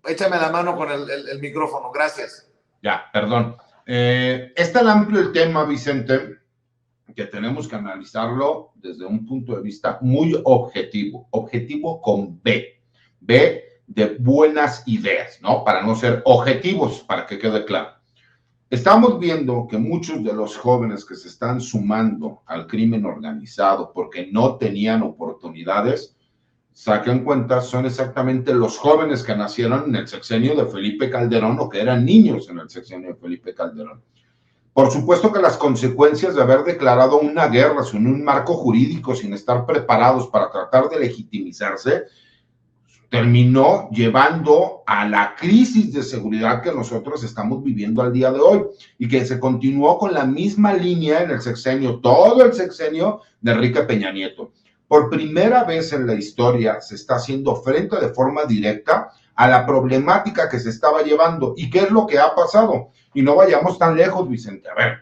Échame la mano con el micrófono. Gracias. Ya, perdón. Es tan amplio el tema, Vicente, que tenemos que analizarlo desde un punto de vista muy objetivo con B de buenas ideas, ¿no? Para no ser objetivos, para que quede claro. Estamos viendo que muchos de los jóvenes que se están sumando al crimen organizado porque no tenían oportunidades, saquen cuenta, son exactamente los jóvenes que nacieron en el sexenio de Felipe Calderón o que eran niños en el sexenio de Felipe Calderón. Por supuesto que las consecuencias de haber declarado una guerra sin un marco jurídico, sin estar preparados para tratar de legitimizarse, terminó llevando a la crisis de seguridad que nosotros estamos viviendo al día de hoy y que se continuó con la misma línea en el sexenio, todo el sexenio de Enrique Peña Nieto. Por primera vez en la historia se está haciendo frente de forma directa a la problemática que se estaba llevando. ¿Y qué es lo que ha pasado? Y no vayamos tan lejos, Vicente. A ver,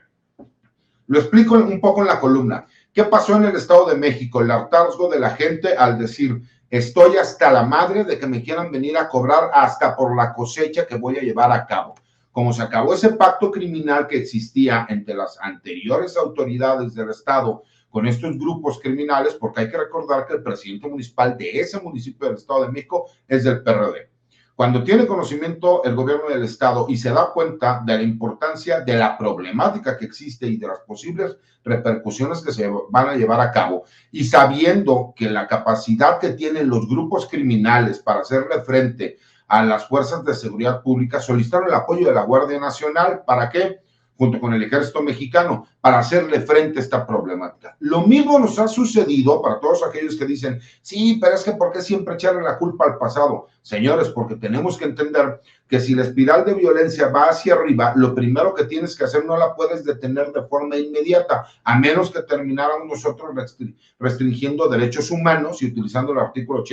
lo explico un poco en la columna. ¿Qué pasó en el Estado de México? El hartazgo de la gente al decir, estoy hasta la madre de que me quieran venir a cobrar hasta por la cosecha que voy a llevar a cabo. Como se acabó ese pacto criminal que existía entre las anteriores autoridades del Estado con estos grupos criminales, porque hay que recordar que el presidente municipal de ese municipio del Estado de México es del PRD. Cuando tiene conocimiento el gobierno del Estado y se da cuenta de la importancia de la problemática que existe y de las posibles repercusiones que se van a llevar a cabo, y sabiendo que la capacidad que tienen los grupos criminales para hacerle frente a las fuerzas de seguridad pública, solicitaron el apoyo de la Guardia Nacional. ¿Para qué? Junto con el ejército mexicano, para hacerle frente a esta problemática. Lo mismo nos ha sucedido para todos aquellos que dicen, sí, pero es que ¿por qué siempre echarle la culpa al pasado? Señores, porque tenemos que entender que si la espiral de violencia va hacia arriba, lo primero que tienes que hacer no la puedes detener de forma inmediata, a menos que termináramos nosotros restringiendo derechos humanos y utilizando el artículo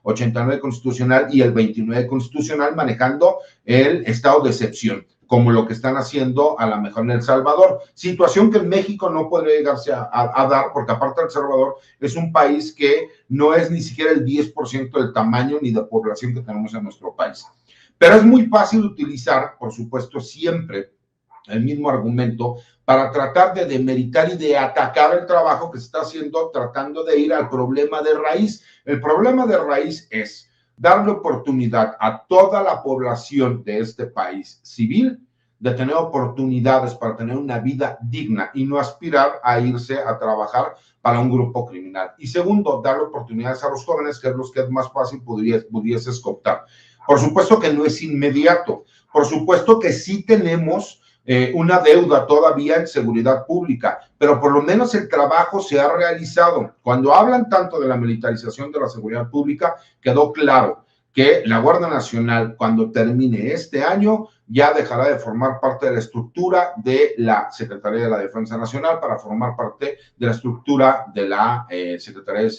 89 constitucional y el 29 constitucional, manejando el estado de excepción, como lo que están haciendo a la mejor en El Salvador, situación que en México no podría llegarse a dar, porque aparte El Salvador es un país que no es ni siquiera el 10% del tamaño ni de población que tenemos en nuestro país. Pero es muy fácil utilizar, por supuesto, siempre el mismo argumento para tratar de demeritar y de atacar el trabajo que se está haciendo, tratando de ir al problema de raíz. El problema de raíz es darle oportunidad a toda la población de este país civil de tener oportunidades para tener una vida digna y no aspirar a irse a trabajar para un grupo criminal. Y segundo, darle oportunidades a los jóvenes, que es los que es más fácil pudieses cooptar. Por supuesto que no es inmediato, por supuesto que sí tenemos una deuda todavía en seguridad pública, pero por lo menos el trabajo se ha realizado. Cuando hablan tanto de la militarización de la seguridad pública, quedó claro que la Guardia Nacional, cuando termine este año, ya dejará de formar parte de la estructura de la Secretaría de la Defensa Nacional para formar parte de la estructura de la Secretaría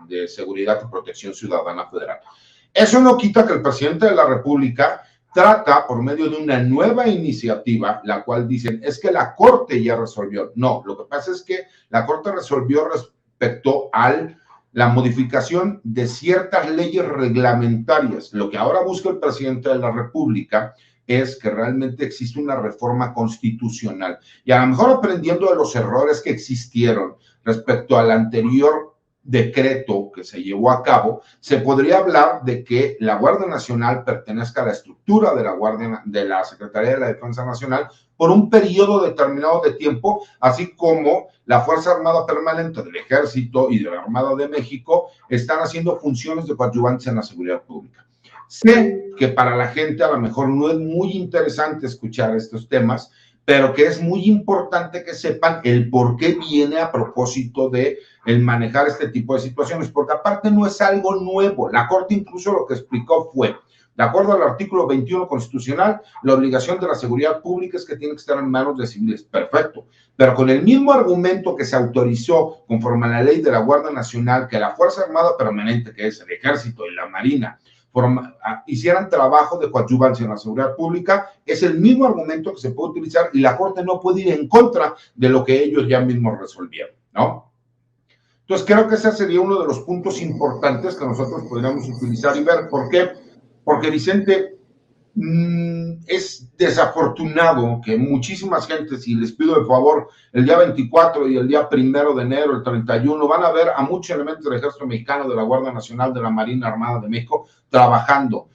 de Seguridad y Protección Ciudadana Federal. Eso no quita que el presidente de la República trata, por medio de una nueva iniciativa, la cual dicen, es que la Corte ya resolvió. No, lo que pasa es que la Corte resolvió respecto a la modificación de ciertas leyes reglamentarias. Lo que ahora busca el presidente de la República es que realmente existe una reforma constitucional. Y a lo mejor aprendiendo de los errores que existieron respecto al anterior decreto que se llevó a cabo, se podría hablar de que la Guardia Nacional pertenezca a la estructura de la Secretaría de la Defensa Nacional por un periodo determinado de tiempo, así como la Fuerza Armada Permanente del Ejército y de la Armada de México están haciendo funciones de coadyuvantes en la seguridad pública. Sé que para la gente a lo mejor no es muy interesante escuchar estos temas, pero que es muy importante que sepan el por qué viene a propósito de el manejar este tipo de situaciones, porque aparte no es algo nuevo. La Corte incluso lo que explicó fue, de acuerdo al artículo 21 constitucional, la obligación de la seguridad pública es que tiene que estar en manos de civiles. Perfecto. Pero con el mismo argumento que se autorizó conforme a la ley de la Guardia Nacional, que la Fuerza Armada Permanente, que es el Ejército y la Marina, hicieran trabajo de coadyuvancia en la seguridad pública, es el mismo argumento que se puede utilizar y la Corte no puede ir en contra de lo que ellos ya mismos resolvieron, ¿no? Entonces, creo que ese sería uno de los puntos importantes que nosotros podríamos utilizar y ver. ¿Por qué? Porque, Vicente, es desafortunado que muchísimas gentes, y les pido de favor, el día 24 y el día 1 de enero, el 31, van a ver a muchos elementos del Ejército Mexicano, de la Guardia Nacional, de la Marina Armada de México, trabajando.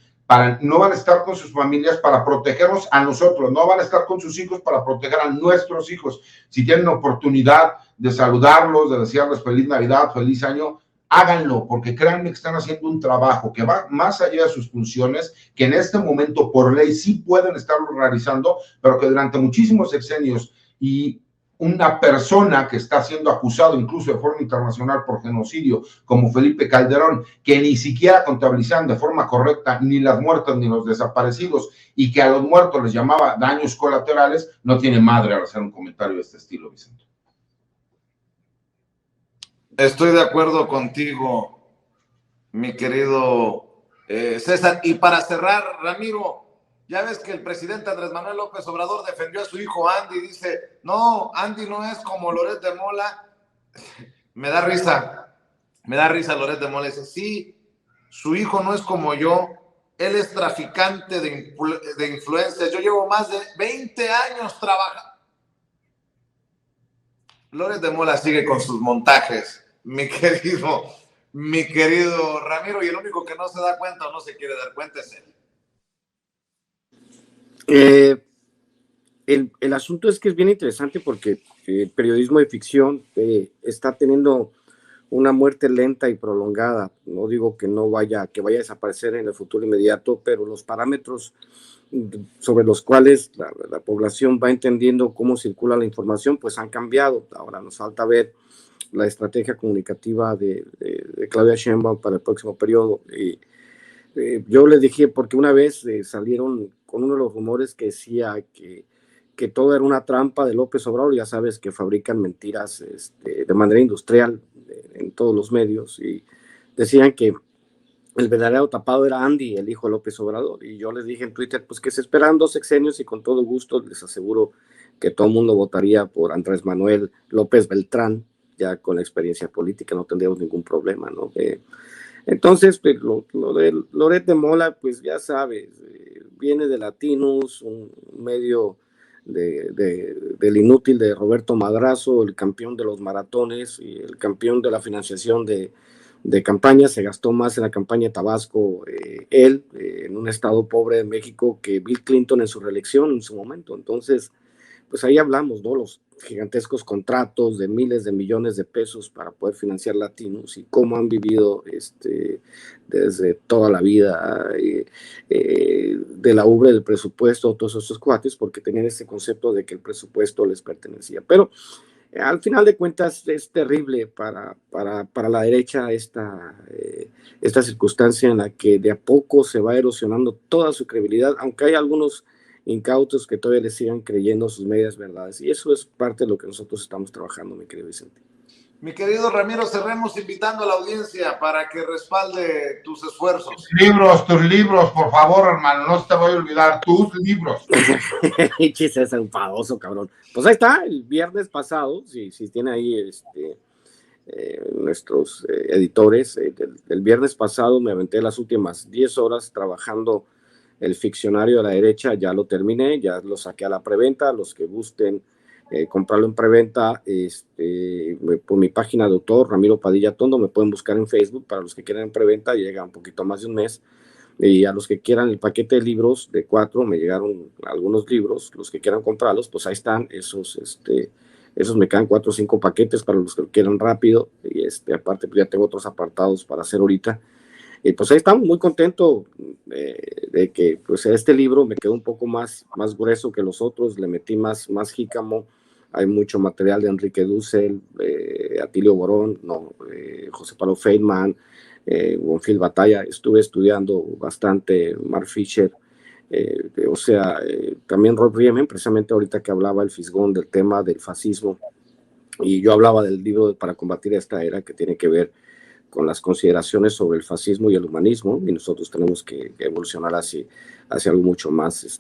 No van a estar con sus familias para protegernos a nosotros, no van a estar con sus hijos para proteger a nuestros hijos. Si tienen oportunidad de saludarlos, de desearles feliz Navidad, feliz año, háganlo, porque créanme que están haciendo un trabajo que va más allá de sus funciones, que en este momento por ley sí pueden estarlo realizando, pero que durante muchísimos sexenios y una persona que está siendo acusado incluso de forma internacional por genocidio, como Felipe Calderón, que ni siquiera contabilizaban de forma correcta ni las muertas ni los desaparecidos, y que a los muertos les llamaba daños colaterales, no tiene madre al hacer un comentario de este estilo, Vicente. Estoy de acuerdo contigo, mi querido César. Y para cerrar, Ramiro, ya ves que el presidente Andrés Manuel López Obrador defendió a su hijo Andy, dice, no, Andy no es como Loret de Mola. Me da risa Loret de Mola, dice, sí, su hijo no es como yo, él es traficante de influencias, yo llevo más de 20 años trabajando. Loret de Mola sigue con sus montajes, mi querido Ramiro, y el único que no se da cuenta o no se quiere dar cuenta es él. El asunto es que es bien interesante porque el periodismo de ficción está teniendo una muerte lenta y prolongada. No digo que vaya a desaparecer en el futuro inmediato, pero los parámetros sobre los cuales la población va entendiendo cómo circula la información, pues han cambiado. Ahora nos falta ver la estrategia comunicativa de Claudia Sheinbaum para el próximo periodo. Yo les dije, porque una vez salieron con uno de los rumores que decía que todo era una trampa de López Obrador. Ya sabes que fabrican mentiras de manera industrial en todos los medios, y decían que el verdadero tapado era Andy, el hijo de López Obrador. Y yo les dije en Twitter, pues que se esperan 2 sexenios y con todo gusto les aseguro que todo el mundo votaría por Andrés Manuel López Beltrán, ya con la experiencia política, no tendríamos ningún problema, ¿no? Entonces, pues, lo de Loret de Mola, pues ya sabes, viene de Latinus, un medio del inútil de Roberto Madrazo, el campeón de los maratones y el campeón de la financiación de de campaña, se gastó más en la campaña de Tabasco, él, en un estado pobre de México, que Bill Clinton en su reelección en su momento. Entonces, pues ahí hablamos, ¿no? Los gigantescos contratos de miles de millones de pesos para poder financiar latinos y cómo han vivido desde toda la vida de la ubre del presupuesto, todos esos cuates, porque tenían ese concepto de que el presupuesto les pertenecía. Pero al final de cuentas es terrible para la derecha esta circunstancia en la que de a poco se va erosionando toda su credibilidad, aunque hay algunos incautos que todavía le sigan creyendo sus medias verdades, y eso es parte de lo que nosotros estamos trabajando, mi querido Vicente. Mi querido Ramiro, cerremos invitando a la audiencia para que respalde tus esfuerzos. Tus libros, por favor, hermano, no te voy a olvidar, tus libros. Chiste, es enfadoso, cabrón. Pues ahí está, el viernes pasado, si tiene ahí nuestros editores, el viernes pasado me aventé las últimas 10 horas trabajando el ficcionario de la derecha, ya lo terminé, ya lo saqué a la preventa. Los que gusten comprarlo en preventa, por mi página de autor, Ramiro Padilla Tondo, me pueden buscar en Facebook. Para los que quieran en preventa, llega un poquito más de un mes. Y a los que quieran el paquete de libros de 4, me llegaron algunos libros. Los que quieran comprarlos, pues ahí están. Esos me quedan 4 o 5 paquetes para los que lo quieran rápido. Y aparte, pues ya tengo otros apartados para hacer ahorita. Y pues ahí estamos, muy contento de que pues este libro me quedó un poco más grueso que los otros, le metí más jícamo. Hay mucho material de Enrique Dussel, Atilio Borón, José Pablo Feynman, Bonfil Batalla. Estuve estudiando bastante Mark Fisher, también Rob Riemen, precisamente ahorita que hablaba el Fisgón del tema del fascismo, y yo hablaba del libro para combatir esta era, que tiene que ver con las consideraciones sobre el fascismo y el humanismo, y nosotros tenemos que evolucionar hacia algo mucho más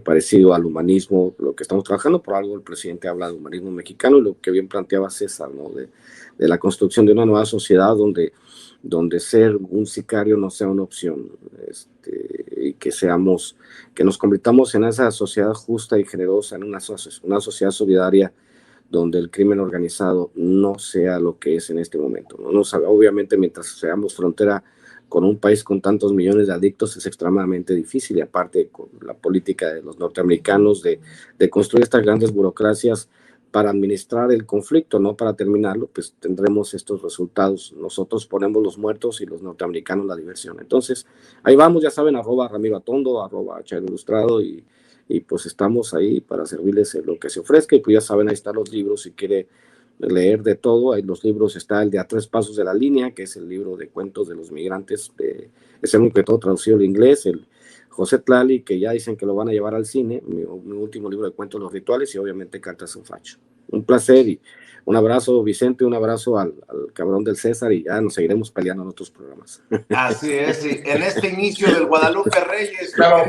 parecido al humanismo, lo que estamos trabajando. Por algo el presidente habla de humanismo mexicano, y lo que bien planteaba César, ¿no? de la construcción de una nueva sociedad donde ser un sicario no sea una opción, y que nos convirtamos en esa sociedad justa y generosa, en una sociedad solidaria, donde el crimen organizado no sea lo que es en este momento, ¿no? Obviamente, mientras seamos frontera con un país con tantos millones de adictos, es extremadamente difícil, y aparte con la política de los norteamericanos de construir estas grandes burocracias para administrar el conflicto, no para terminarlo, pues tendremos estos resultados. Nosotros ponemos los muertos y los norteamericanos la diversión. Entonces, ahí vamos, ya saben, @Ramiro Atondo, @Chairo Ilustrado, y pues estamos ahí para servirles en lo que se ofrezca. Y pues ya saben, ahí están los libros, si quiere leer de todo. Ahí los libros, está el de A 3 Pasos de la Línea, que es el libro de cuentos de los migrantes, es el único que todo traducido al inglés. El José Tlali, que ya dicen que lo van a llevar al cine, mi último libro de cuentos, Los Rituales, y obviamente Cartas en Facho. Un placer, y un abrazo, Vicente, un abrazo al cabrón del César, y ya nos seguiremos peleando en otros programas. Así es, sí. En este inicio del Guadalupe Reyes. Pero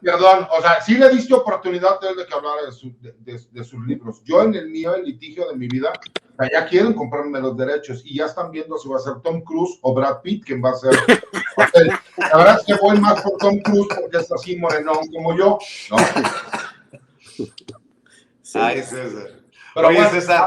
perdón, o sea, sí le diste oportunidad de que hablara de sus libros. Yo en el mío, el litigio de mi vida, o sea, ya quieren comprarme los derechos, y ya están viendo si va a ser Tom Cruise o Brad Pitt quien va a ser. La verdad es que voy más por Tom Cruise, porque es así morenón como yo, ¿no? Sí. Ay, César. Pero oye, bueno, César,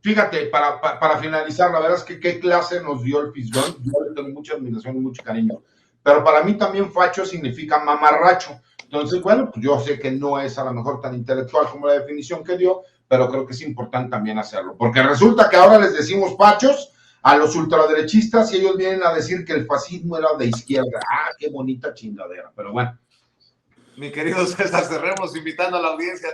fíjate, para finalizar, la verdad es que qué clase nos dio el Fisgón. Yo le tengo mucha admiración y mucho cariño, pero para mí también facho significa mamarracho. Entonces, bueno, pues yo sé que no es a lo mejor tan intelectual como la definición que dio, pero creo que es importante también hacerlo, porque resulta que ahora les decimos fachos a los ultraderechistas, y ellos vienen a decir que el fascismo era de izquierda. Ah, qué bonita chingadera, pero bueno. Mi querido César, cerremos invitando a la audiencia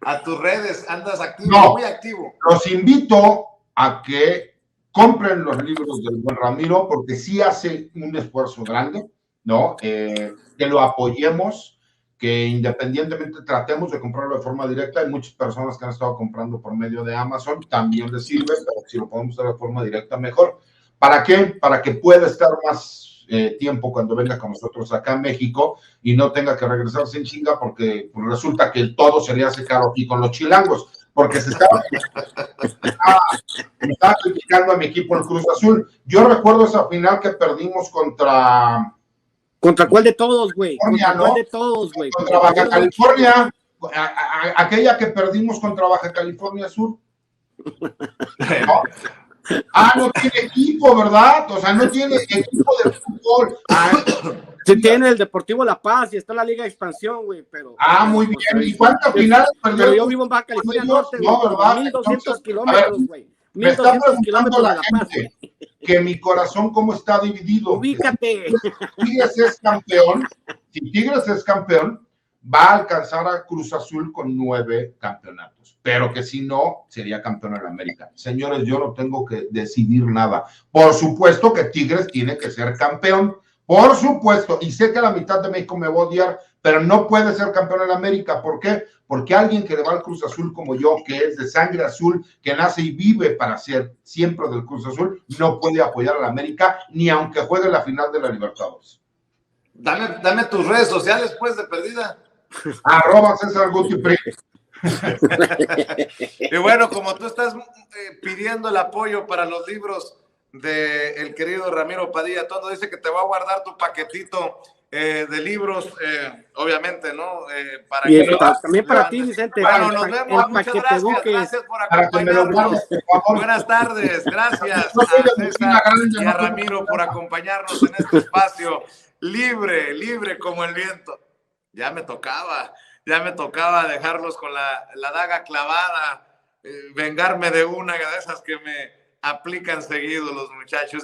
a tus redes. Andas activo, muy activo. Los invito a que compren los libros del buen Ramiro, porque sí hace un esfuerzo grande, ¿no? Que lo apoyemos, que independientemente tratemos de comprarlo de forma directa. Hay muchas personas que han estado comprando por medio de Amazon, también les sirve, pero si lo podemos hacer de forma directa, mejor. ¿Para qué? Para que pueda estar más tiempo cuando venga con nosotros acá a México, y no tenga que regresarse en chinga, porque pues, resulta que todo se le hace caro aquí con los chilangos, porque se estaba criticando a mi equipo, el Cruz Azul. Yo recuerdo esa final que perdimos contra... ¿Contra cuál de todos, güey? ¿Contra cuál de todos, güey? Contra Baja California, aquella que perdimos contra Baja California Sur. ¿No? No tiene equipo, ¿verdad? O sea, no tiene equipo de fútbol. Sí tiene el Deportivo La Paz y está la Liga de Expansión, güey, pero... Muy bien. ¿Y cuántas finales perdió? Pero yo vivo en Baja California Norte, güey. No, ¿verdad? 1200 kilómetros, güey. Me está 1200 kilómetros preguntando de la La Paz. gente que mi corazón cómo está dividido. Ubícate. Si Tigres es campeón, va a alcanzar a Cruz Azul con 9 campeonatos, pero que si no, sería campeón en América. Señores, yo no tengo que decidir nada. Por supuesto que Tigres tiene que ser campeón, por supuesto, y sé que la mitad de México me va a odiar, pero no puede ser campeón en América. ¿Por qué? Porque alguien que le va al Cruz Azul como yo, que es de sangre azul, que nace y vive para ser siempre del Cruz Azul, no puede apoyar a la América, ni aunque juegue la final de la Libertadores. Dame tus redes sociales, pues, de perdida. @César Guti Pri. Y bueno, como tú estás pidiendo el apoyo para los libros del querido Ramiro Padilla Tondo, dice que te va a guardar tu paquetito de libros, obviamente, ¿no? Para y que también para ti, Vicente. Bueno, nos vemos. Muchas gracias. Gracias por acompañarnos. Buenas tardes. Gracias a César y a Ramiro por acompañarnos en este espacio libre como el viento. Ya me tocaba dejarlos con la daga clavada, vengarme de una de esas que me aplican seguido los muchachos.